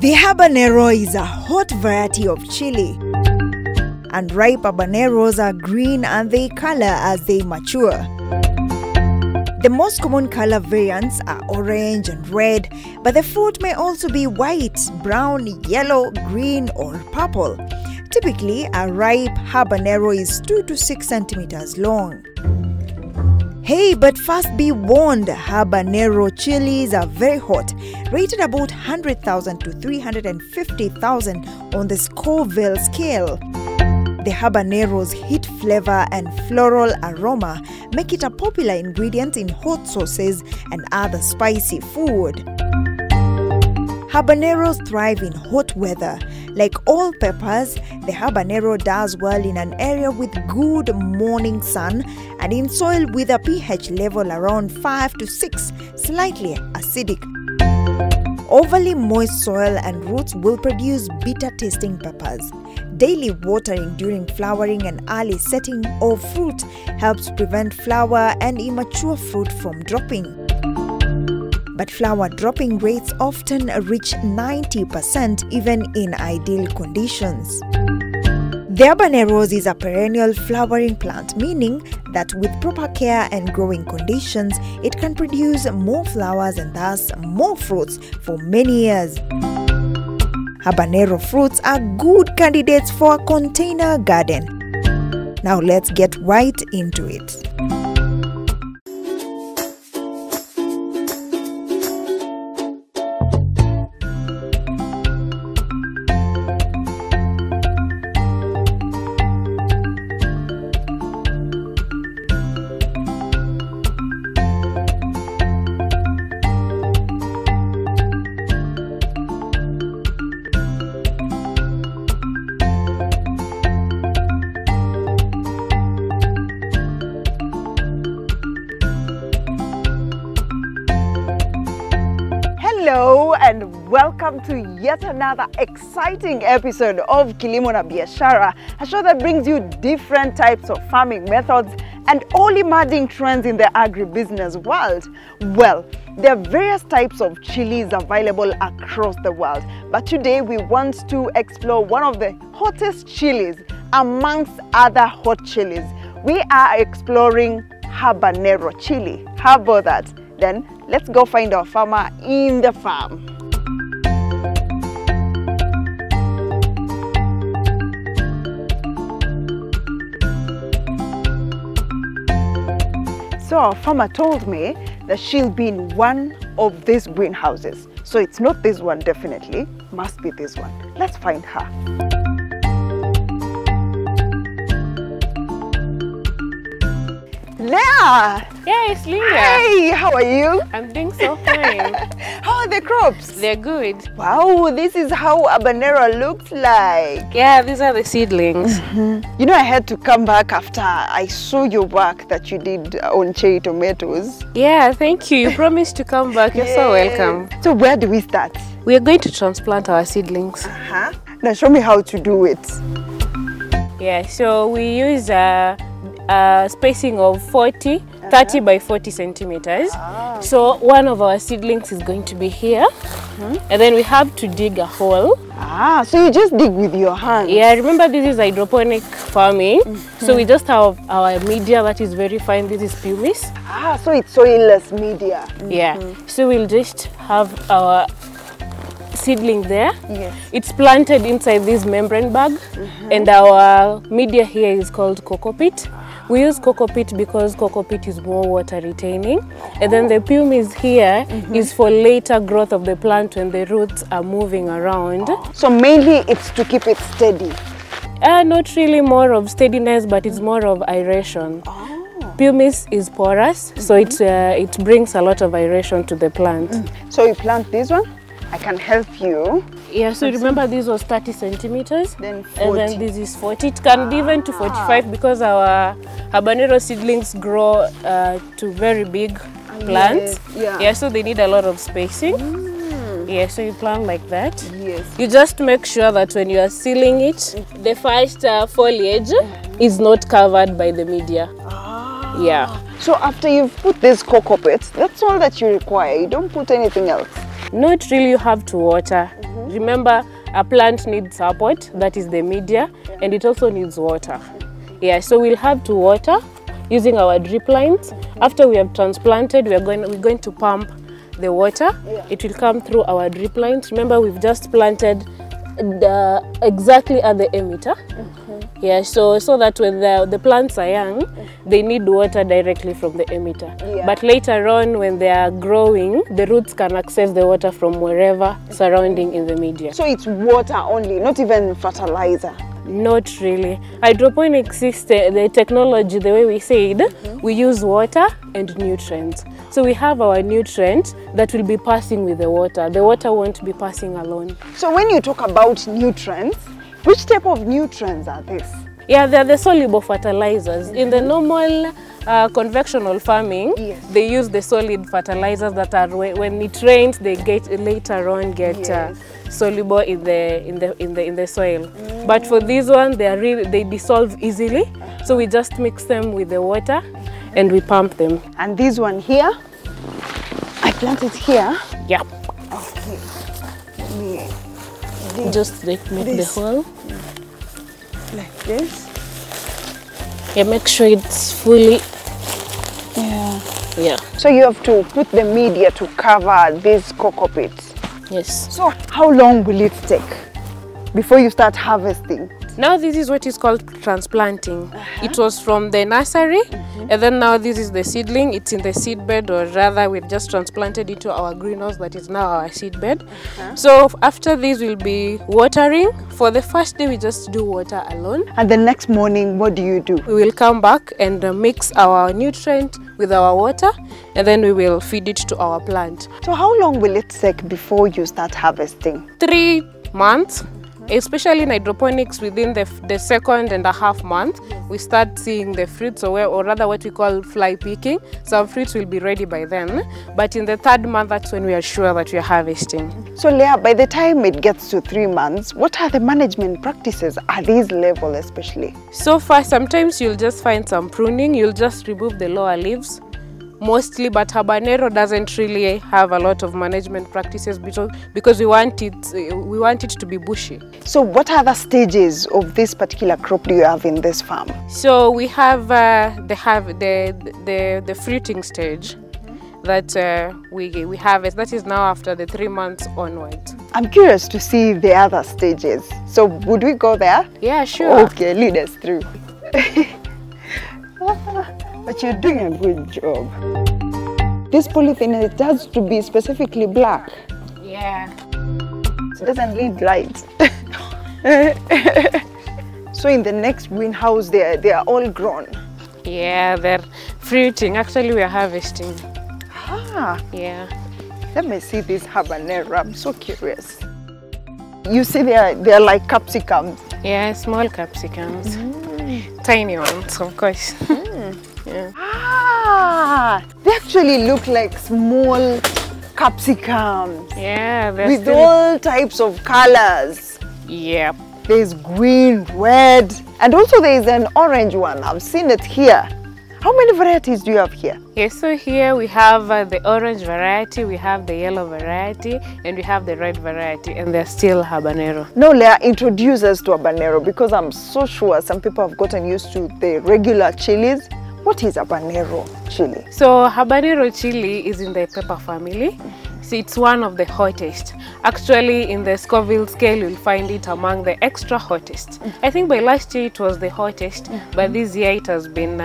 The habanero is a hot variety of chili, and ripe habaneros are green and they color as they mature. The most common color variants are orange and red, but the fruit may also be white, brown, yellow, green, or purple. Typically, a ripe habanero is 2 to 6 centimeters long. Hey, but first be warned, Habanero chilies are very hot, rated about 100,000 to 350,000 on the Scoville scale. The habanero's heat flavor and floral aroma make it a popular ingredient in hot sauces and other spicy food. Habaneros thrive in hot weather. Like all peppers, the habanero does well in an area with good morning sun and in soil with a pH level around 5 to 6, slightly acidic. Overly moist soil and roots will produce bitter-tasting peppers. Daily watering during flowering and early setting of fruit helps prevent flower and immature fruit from dropping. But flower dropping rates often reach 90% even in ideal conditions. The habaneros is a perennial flowering plant, meaning that with proper care and growing conditions, it can produce more flowers and thus more fruits for many years. Habanero fruits are good candidates for a container garden. Now let's get right into it. Hello and welcome to yet another exciting episode of Kilimo na Biashara, a show that brings you different types of farming methods and all emerging trends in the agribusiness world. Well, there are various types of chilies available across the world, but today we want to explore one of the hottest chilies amongst other hot chilies. We are exploring Habanero chili. How about that? Then let's go find our farmer in the farm. So our farmer told me that she'll be in one of these greenhouses. So it's not this one, definitely. Must be this one. Let's find her. Leah! Yes, Linda. Hey, how are you? I'm doing so fine. How are the crops? They're good. Wow, this is how habanero looks like. Yeah, these are the seedlings. You know, I had to come back after I saw your work that you did on cherry tomatoes. Yeah, thank you. You promised to come back. You're so welcome. So where do we start? We are going to transplant our seedlings. Now show me how to do it. Yeah, so we use a spacing of 30 by 40 centimeters. So one of our seedlings is going to be here, and then we have to dig a hole. So you just dig with your hand? Yeah, remember this is hydroponic farming, so we just have our media that is very fine. This is pumice. So it's soilless media. Yeah, so we'll just have our seedling there. Yes. It's planted inside this membrane bag, and our media here is called coco peat. We use coco peat because coco peat is more water retaining, and then the pumice here is for later growth of the plant when the roots are moving around. So mainly it's to keep it steady? Not really more of steadiness, but it's more of aeration. Pumice is porous, so it brings a lot of aeration to the plant. So you plant this one? I can help you. Yeah, so remember this was 30 centimeters. Then 40. And then this is 40. It can be even to 45 because our habanero seedlings grow to very big plants. Yeah, so they need a lot of spacing. Yeah, so you plant like that. Yes. You just make sure that when you are sealing it, the first foliage is not covered by the media. Yeah. So after you've put this coco peat, that's all that you require. You don't put anything else? Not really, you have to water. remember, a plant needs support, that is the media, and it also needs water. Yeah, so we'll have to water using our drip lines. After we have transplanted, we're going to pump the water. It will come through our drip lines. Remember, we've just planted exactly at the emitter. Yeah, so that when the plants are young, they need water directly from the emitter. But later on, when they are growing, the roots can access the water from wherever surrounding in the media. So it's water only, not even fertilizer? Not really. Hydroponic system, the technology, the way we said, we use water and nutrients. So we have our nutrients that will be passing with the water. The water won't be passing alone. So when you talk about nutrients, which type of nutrients are these? Yeah, they're the soluble fertilizers. In the normal conventional farming, they use the solid fertilizers that are, when it rains, they get later on soluble in the soil. But for this one, they dissolve easily. So we just mix them with the water and we pump them. And this one here, I planted here. Yeah. Okay. Just make the hole. Like this. Yeah, make sure it's fully. Yeah. So you have to put the media to cover these cocoa pits. Yes. So how long will it take before you start harvesting? Now this is what is called transplanting. It was from the nursery, and then now this is the seedling. It's in the seed bed, or rather we've just transplanted it to our greenhouse that is now our seed bed. So after this we'll be watering. For the first day we just do water alone. And the next morning, what do you do? We will come back and mix our nutrient with our water, and then we will feed it to our plant. So how long will it take before you start harvesting? 3 months. Especially in hydroponics, within the 2.5 months, we start seeing the fruits, or rather what we call fly picking. Some fruits will be ready by then, but in the 3rd month, that's when we are sure that we are harvesting. So Leah, by the time it gets to 3 months, what are the management practices at this level especially? So far, sometimes you'll just find some pruning. You'll just remove the lower leaves mostly, but habanero doesn't really have a lot of management practices because we want it to be bushy. So what other stages of this particular crop do you have in this farm? So we have the fruiting stage that we harvest. That is now after the 3 months onwards. I'm curious to see the other stages. So would we go there? Yeah, sure. Okay, lead us through. But you're doing a good job. This polythene, it has to be specifically black. Yeah. It doesn't need light. So in the next greenhouse, they are all grown. Yeah, they're fruiting. Actually, we are harvesting. Ah. Yeah. Let me see this habanero. I'm so curious. You see they are like capsicums. Yeah, small capsicums. Tiny ones, of course. Yeah. Ah, they actually look like small capsicums. Yeah, with all types of colors. Yeah. There's green, red, and also there's an orange one. I've seen it here. How many varieties do you have here? Yes, so here we have the orange variety, we have the yellow variety, and we have the red variety, and they're still habanero. No, Leah, introduce us to habanero, because I'm so sure some people have gotten used to the regular chilies. What is Habanero Chili? So Habanero Chili is in the pepper family. So it's one of the hottest. Actually, in the Scoville scale, you'll find it among the extra hottest. I think by last year it was the hottest, but this year it has been,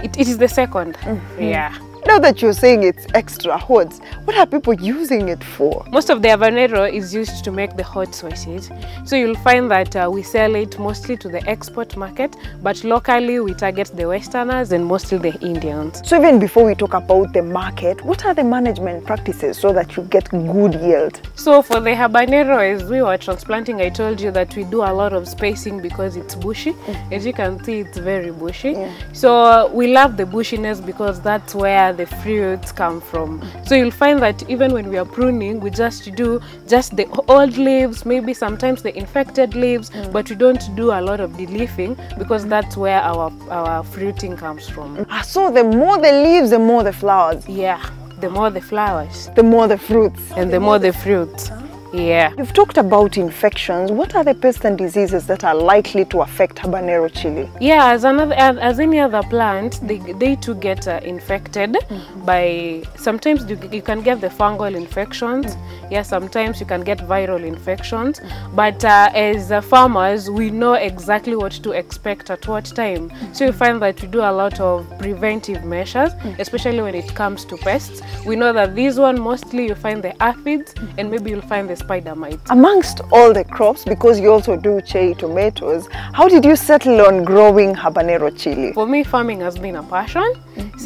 it is the second. Yeah. Now that you're saying it's extra hot, what are people using it for? Most of the habanero is used to make the hot sauces. So you'll find that we sell it mostly to the export market, but locally we target the Westerners and mostly the Indians. So even before we talk about the market, what are the management practices so that you get good yield? So for the habanero, as we were transplanting, I told you that we do a lot of spacing because it's bushy. As you can see, it's very bushy. So we love the bushiness because that's where the fruits come from. So you'll find that even when we are pruning, we just do just the old leaves, maybe sometimes the infected leaves, but we don't do a lot of de-leafing because that's where our fruiting comes from. So the more the leaves, the more the flowers. Yeah, the more the flowers. The more the fruits. And the more the fruits. Yeah. You've talked about infections. What are the pests and diseases that are likely to affect Habanero chili? Yeah, as any other plant, they too get infected by, sometimes you can get the fungal infections. Yeah, sometimes you can get viral infections. But as farmers, we know exactly what to expect at what time. So you find that we do a lot of preventive measures, especially when it comes to pests. We know that this one, mostly you find the aphids and maybe you'll find the spider mites. Amongst all the crops, because you also do cherry tomatoes, how did you settle on growing Habanero chili? For me, farming has been a passion.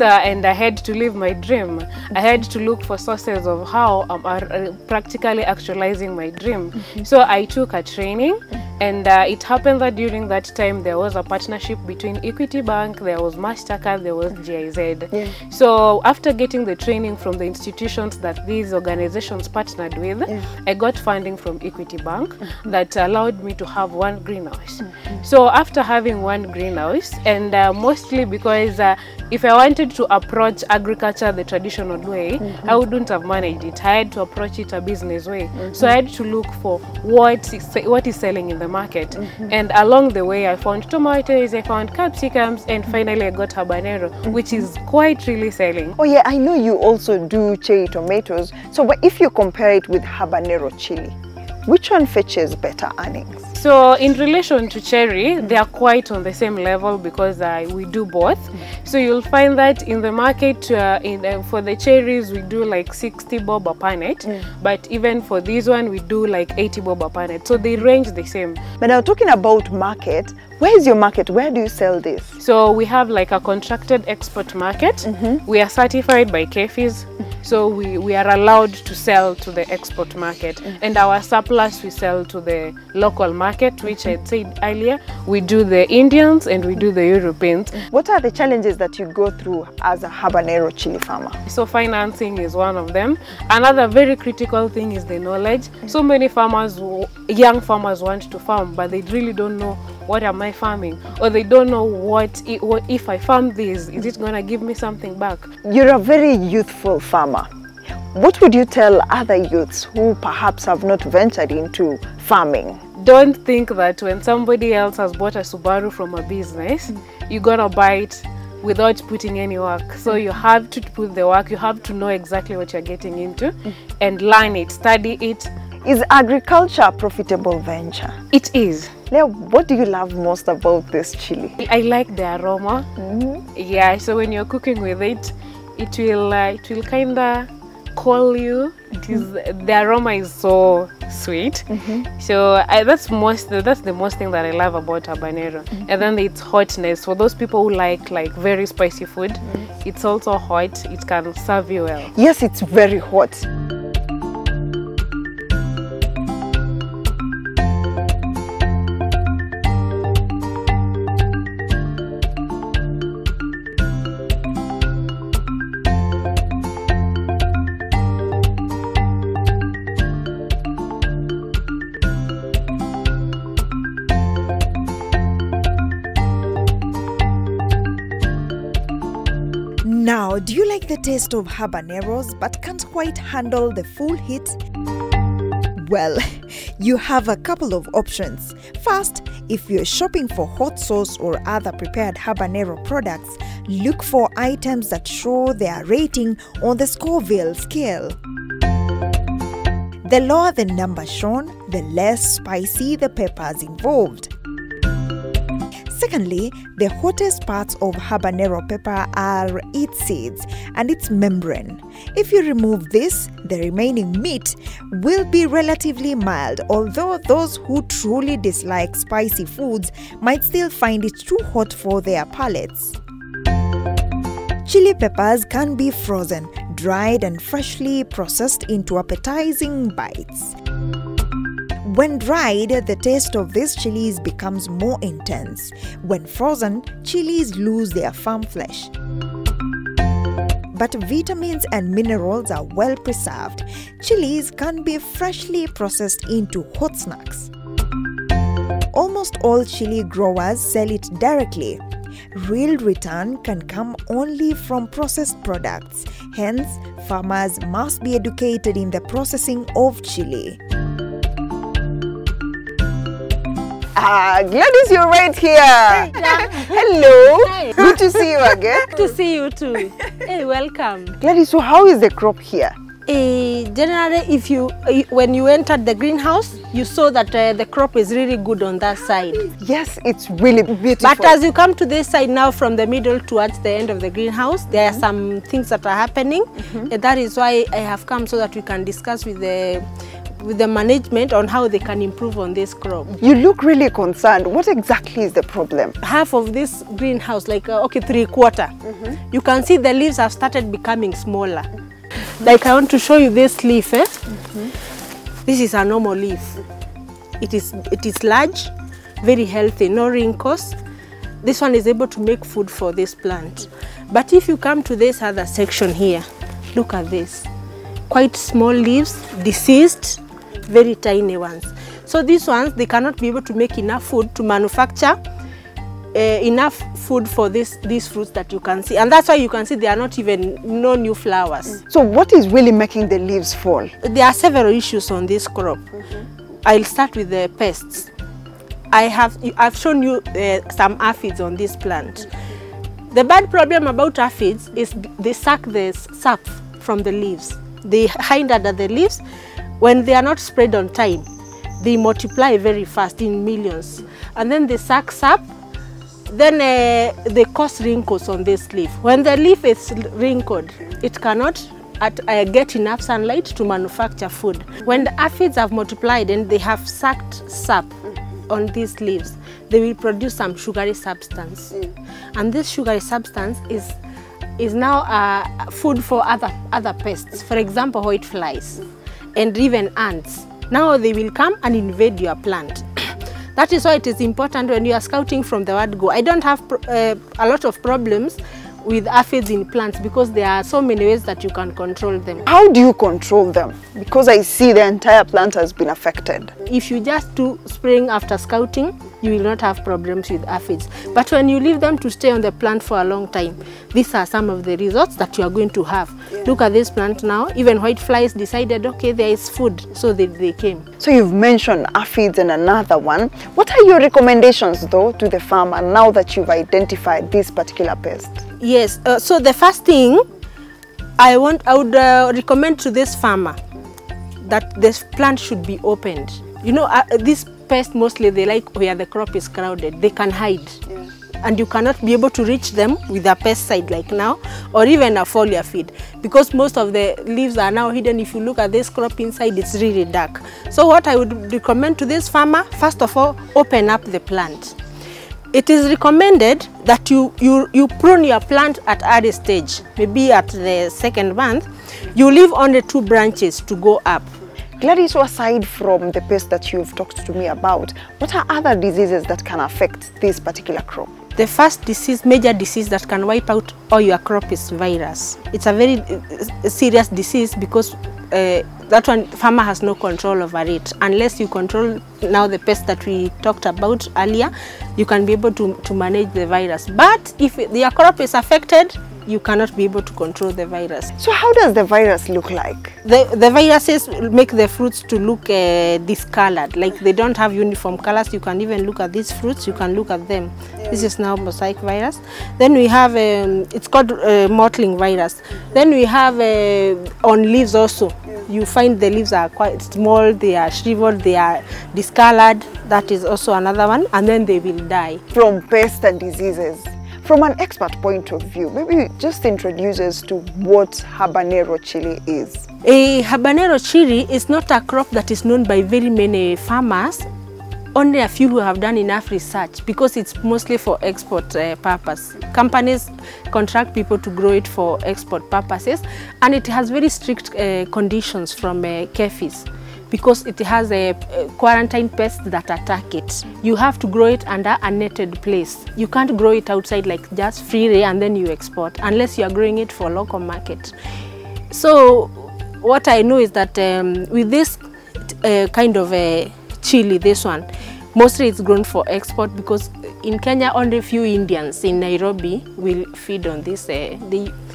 And I had to live my dream. I had to look for sources of how I'm practically actualizing my dream. So I took a training, and it happened that during that time there was a partnership between Equity Bank, there was Mastercard, there was GIZ. So after getting the training from the institutions that these organizations partnered with, I got funding from Equity Bank that allowed me to have one greenhouse. So after having one greenhouse, and mostly because if I wanted to approach agriculture the traditional way, I wouldn't have managed it. I had to approach it a business way. So I had to look for what is selling in the market. And along the way, I found tomatoes, I found capsicums, and finally I got habanero, which is quite really selling. Oh yeah, I know you also do cherry tomatoes. So if you compare it with Habanero chili, which one fetches better earnings? So in relation to cherry, they are quite on the same level because we do both. So you'll find that in the market, for the cherries, we do like 60 bob a panet. But even for this one, we do like 80 bob a panet. So they range the same. But now talking about market, where is your market? Where do you sell this? So we have like a contracted export market. We are certified by KFIS. So we are allowed to sell to the export market. And our surplus we sell to the local market, which I said earlier. We do the Indians and we do the Europeans. What are the challenges that you go through as a Habanero chili farmer? So financing is one of them. Another very critical thing is the knowledge. So many farmers, young farmers want to farm, but they really don't know what am I farming, or they don't know what if I farm this, is it going to give me something back? You're a very youthful farmer. What would you tell other youths who perhaps have not ventured into farming? Don't think that when somebody else has bought a Subaru from a business, you're going to buy it without putting any work. So you have to put the work, you have to know exactly what you're getting into and learn it, study it. Is agriculture a profitable venture? It is. Now, what do you love most about this chili? I like the aroma. Yeah, so when you're cooking with it, it will kind of call you. The aroma is so sweet. So that's the most thing that I love about habanero. And then its hotness. For those people who like very spicy food, it's also hot. It can serve you well. Yes, it's very hot. Now, do you like the taste of habaneros but can't quite handle the full heat? Well, you have a couple of options. First, if you're shopping for hot sauce or other prepared habanero products, look for items that show their rating on the Scoville scale. The lower the number shown, the less spicy the peppers involved. Secondly, the hottest parts of habanero pepper are its seeds and its membrane. If you remove this, the remaining meat will be relatively mild, although those who truly dislike spicy foods might still find it too hot for their palates. Chili peppers can be frozen, dried and freshly processed into appetizing bites. When dried, the taste of these chilies becomes more intense. When frozen, chilies lose their firm flesh. But vitamins and minerals are well preserved. Chilies can be freshly processed into hot snacks. Almost all chili growers sell it directly. Real return can come only from processed products. Hence, farmers must be educated in the processing of chili. Gladys, you're right here. Hello. Hi. Good to see you again. To see you too. Hey, welcome. Gladys, so how is the crop here? Generally, when you entered the greenhouse, you saw that the crop is really good on that side. Yes, it's really beautiful. But as you come to this side now, from the middle towards the end of the greenhouse, there are some things that are happening. And that is why I have come, so that we can discuss with the management on how they can improve on this crop. You look really concerned. What exactly is the problem? Half of this greenhouse, like okay, 3/4, you can see the leaves have started becoming smaller. Like I want to show you this leaf. This is a normal leaf. It is large, very healthy, no wrinkles. This one is able to make food for this plant. But if you come to this other section here, look at this. Quite small leaves, diseased, very tiny ones. So these ones, they cannot be able to make enough food to manufacture enough food for these fruits that you can see. And that's why you can see there are not even no new flowers. So what is really making the leaves fall? There are several issues on this crop. I'll start with the pests. I've shown you some aphids on this plant. The bad problem about aphids is they suck the sap from the leaves. They hide under the leaves. When they are not spread on time, they multiply very fast in millions. And then they suck sap. Then they cause wrinkles on this leaf. When the leaf is wrinkled, it cannot get enough sunlight to manufacture food. When the aphids have multiplied and they have sucked sap on these leaves, they will produce some sugary substance. And this sugary substance is now food for other pests. For example, white flies and even ants. Now they will come and invade your plant. That is why it is important when you are scouting from the word go. I don't have a lot of problems with aphids in plants because there are so many ways that you can control them. How do you control them? Because I see the entire plant has been affected. If you just do spraying after scouting, you will not have problems with aphids. But when you leave them to stay on the plant for a long time, these are some of the results that you are going to have. Look at this plant now. Even white flies decided, okay, there is food, so they came. So you've mentioned aphids and another one. What are your recommendations though to the farmer now that you've identified this particular pest? Yes, so the first thing I would recommend to this farmer that this plant should be opened. You know, these pests mostly they like where the crop is crowded. They can hide, and you cannot be able to reach them with a pesticide like now, or even a foliar feed, because most of the leaves are now hidden. If you look at this crop inside, it's really dark. So what I would recommend to this farmer, first of all, open up the plant. It is recommended that you prune your plant at early stage, maybe at the second month. You leave only 2 branches to go up. Gladys, so aside from the pest that you've talked to me about, what are other diseases that can affect this particular crop? The first major disease that can wipe out all your crop is virus. It's a very serious disease because that one farmer has no control over it. Unless you control now the pest that we talked about earlier, you can be able to manage the virus. But if your crop is affected, you cannot be able to control the virus. So how does the virus look like? The viruses make the fruits to look discolored, like they don't have uniform colors. You can even look at these fruits, you can look at them. This is now mosaic virus. Then we have, it's called mottling virus. Then we have on leaves also. You find the leaves are quite small, they are shriveled, they are discolored. That is also another one, and then they will die. From pests and diseases, from an expert point of view, maybe just introduce us to what Habanero chili is. A Habanero chili is not a crop that is known by very many farmers. Only a few who have done enough research, because it's mostly for export purpose. Companies contract people to grow it for export purposes, and it has very strict conditions from KEFIS, because it has a quarantine pests that attack it. You have to grow it under a netted place. You can't grow it outside like just free and then you export, unless you are growing it for local market. So what I know is that with this kind of chili, this one, mostly it's grown for export, because In Kenya, only few Indians in Nairobi will feed on this. They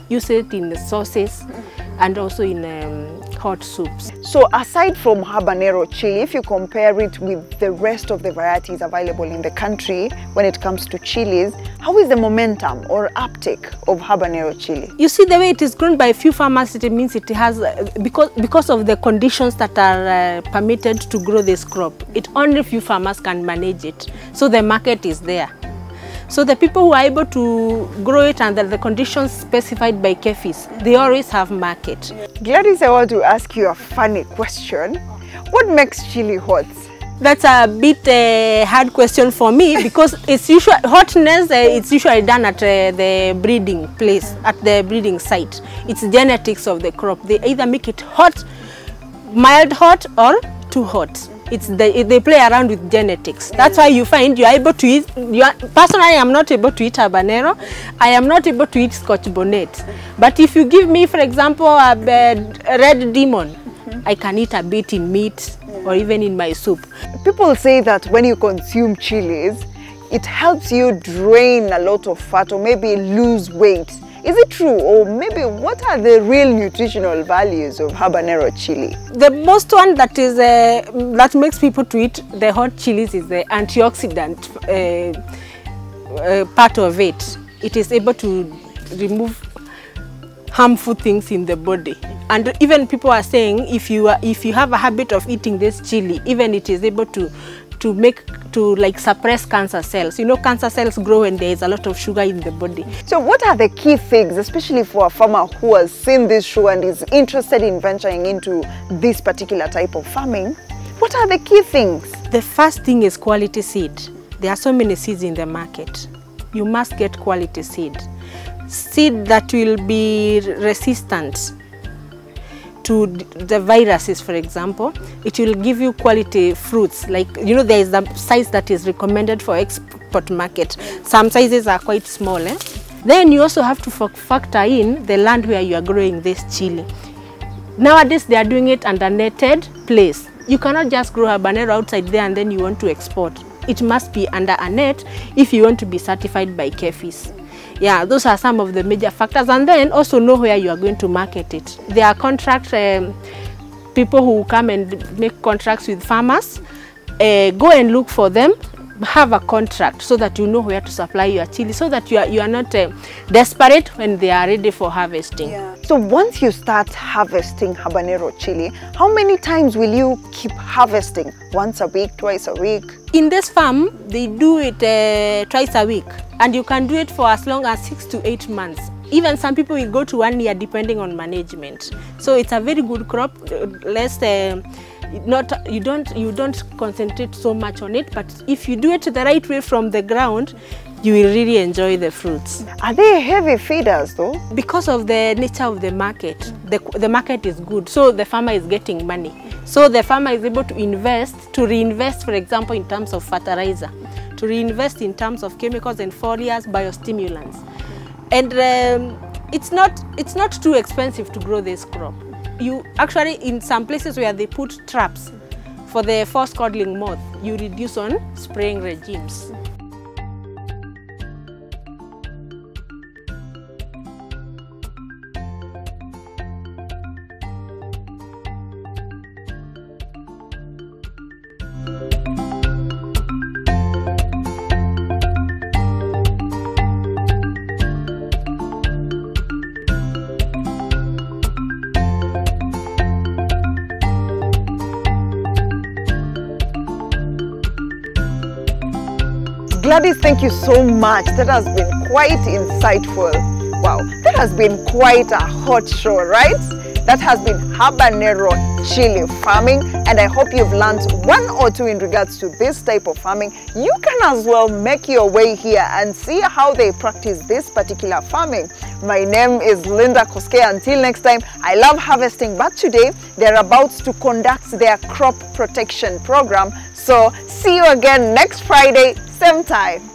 use it in the sauces and also in hot soups. So aside from habanero chili, if you compare it with the rest of the varieties available in the country when it comes to chilies, how is the momentum or uptake of habanero chili? You see the way it is grown by a few farmers, it means it has, because of the conditions that are permitted to grow this crop, only few farmers can manage it. So the market is there. So the people who are able to grow it under the conditions specified by KEFIS, they always have market. Gladys, I want to ask you a funny question. What makes chili hot? That's a bit hard question for me because it's usually hotness. It's usually done at the breeding place, at the breeding site. It's genetics of the crop. They either make it hot, mild hot, or too hot. They play around with genetics. That's why you find you are able to eat. Personally, I am not able to eat habanero. I am not able to eat Scotch bonnet. But if you give me, for example, a red demon, I can eat a bit in meat or even in my soup. People say that when you consume chilies, it helps you drain a lot of fat or maybe lose weight. Is it true, or maybe what are the real nutritional values of habanero chili? The most one that is that makes people to eat the hot chilies is the antioxidant part of it. It is able to remove harmful things in the body, and even people are saying if you have a habit of eating this chili, even it is able to suppress cancer cells. You know, cancer cells grow when there is a lot of sugar in the body. So what are the key things, especially for a farmer who has seen this show and is interested in venturing into this particular type of farming? What are the key things? The first thing is quality seed. There are so many seeds in the market. You must get quality seed. Seed that will be resistant to the viruses, for example. It will give you quality fruits. Like, you know, there is the size that is recommended for export market. Some sizes are quite small. Then you also have to factor in the land where you are growing this chili. Nowadays, they are doing it under netted place. You cannot just grow habanero outside there and then you want to export. It must be under a net if you want to be certified by KEFIS. Yeah, those are some of the major factors, and then also know where you are going to market it. There are contract people who come and make contracts with farmers. Go and look for them, have a contract so that you know where to supply your chili, so that you are not desperate when they are ready for harvesting. Yeah. So once you start harvesting habanero chili, how many times will you keep harvesting? Once a week, twice a week? In this farm, they do it twice a week, and you can do it for as long as 6 to 8 months. Even some people will go to 1 year depending on management. So it's a very good crop. You don't concentrate so much on it, but if you do it the right way from the ground, you will really enjoy the fruits. Are they heavy feeders though? Because of the nature of the market, the market is good, so the farmer is getting money. So the farmer is able to reinvest, for example, in terms of fertilizer, to reinvest in terms of chemicals and foliars, biostimulants. And it's not too expensive to grow this crop. You actually, in some places where they put traps for the force codling moth, you reduce on spraying regimes. Gladys, thank you so much. That has been quite insightful. Wow, that has been quite a hot show, right? That has been habanero chili farming, and I hope you've learned one or two in regards to this type of farming. You can as well make your way here and see how they practice this particular farming. My name is Linda Koske. Until next time, I love harvesting, but today they're about to conduct their crop protection program. So see you again next Friday, same time.